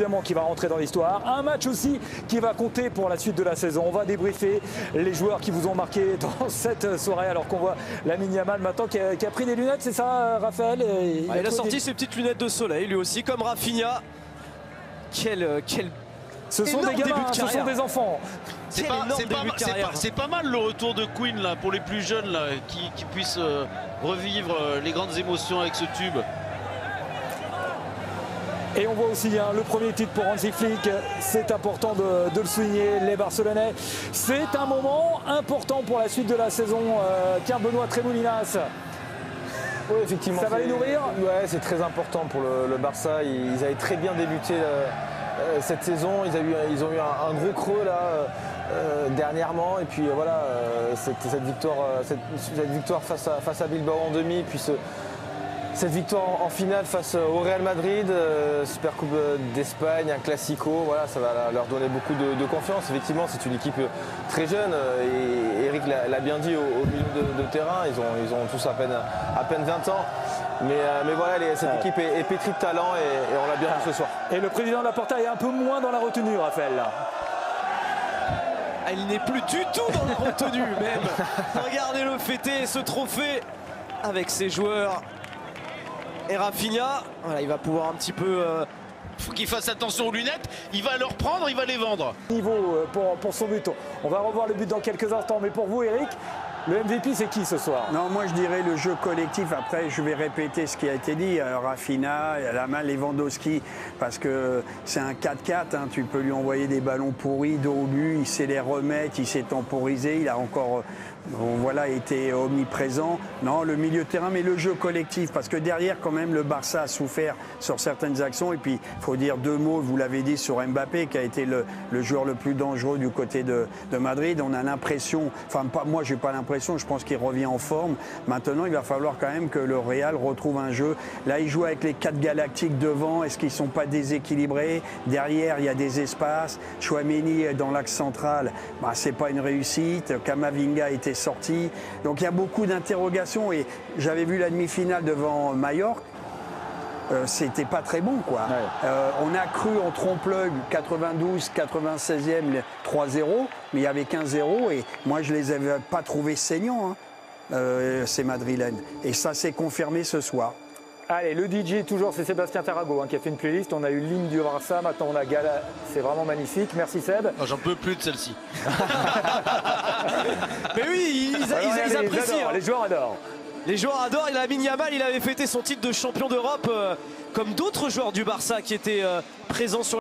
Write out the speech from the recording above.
Évidemment qui va rentrer dans l'histoire. Un match aussi qui va compter pour la suite de la saison. On va débriefer les joueurs qui vous ont marqué dans cette soirée alors qu'on voit Lamine Yamal maintenant qui a pris des lunettes, c'est ça Raphaël? Il a sorti ses petites lunettes de soleil lui aussi comme Rafinha. Quel ce sont des gamins, ce sont des enfants. C'est pas mal le retour de Queen là, pour les plus jeunes là, qui puissent revivre les grandes émotions avec ce tube. Et on voit aussi le premier titre pour Hansi Flick, c'est important de le souligner, les Barcelonais. C'est un moment important pour la suite de la saison. Tiens, Benoît Tremoulinas. Oui, effectivement. Ça va les nourrir? Ouais, c'est très important pour le Barça. Ils avaient très bien débuté cette saison. Ils ont eu un gros creux là dernièrement. Et puis voilà, cette victoire face à Bilbao en demi, puis cette victoire en finale face au Real Madrid, Super Coupe d'Espagne, un Classico, voilà, ça va leur donner beaucoup de confiance. Effectivement, c'est une équipe très jeune et Eric l'a bien dit au milieu de terrain, ils ont tous à peine 20 ans. Mais voilà, cette équipe est pétrie de talent et on l'a bien vu ce soir. Et le président de Laporta est un peu moins dans la retenue, Raphaël. Là. Il n'est plus du tout dans la retenue même. Regardez-le fêter ce trophée avec ses joueurs. Et Rafinha, voilà, il va pouvoir un petit peu... Faut qu'il fasse attention aux lunettes, il va leur prendre, il va les vendre. Niveau pour son but, on va revoir le but dans quelques instants. Mais pour vous, Eric, le MVP, c'est qui ce soir? Non, moi je dirais le jeu collectif. Après, je vais répéter ce qui a été dit. Rafinha, Lewandowski, parce que c'est un 4-4. Hein, tu peux lui envoyer des ballons pourris, dos au but, il sait les remettre, il s'est temporisé, il a encore voilà, été omniprésent. Non, le milieu de terrain, mais le jeu collectif, parce que derrière, quand même, le Barça a souffert sur certaines actions. Et puis, il faut dire deux mots, vous l'avez dit, sur Mbappé, qui a été le joueur le plus dangereux du côté de Madrid. On a l'impression, enfin, moi, j'ai pas l'impression, je pense qu'il revient en forme. Maintenant, il va falloir quand même que le Real retrouve un jeu. Là, il joue avec les 4 Galactiques devant. Est-ce qu'ils ne sont pas déséquilibrés? Derrière, il y a des espaces. Tchouaméni dans l'axe central, bah, ce n'est pas une réussite. Camavinga était sorti. Donc, il y a beaucoup d'interrogations. Et j'avais vu la demi-finale devant Mallorca. C'était pas très bon, quoi. Ouais. On a cru en trompe-l'œil 92, 96e, 3-0, mais il y avait 15-0 et moi je les avais pas trouvés saignants, hein, ces Madrilènes. Et ça s'est confirmé ce soir. Allez, le DJ toujours, c'est Sébastien Tarago qui a fait une playlist. On a eu l'hymne du Barça, maintenant on a Gala. C'est vraiment magnifique. Merci Seb. J'en peux plus de celle-ci. Mais oui, ils apprécient. Les joueurs adorent. Les joueurs adorent. Et Lamine Yamal, il avait fêté son titre de champion d'Europe comme d'autres joueurs du Barça qui étaient présents sur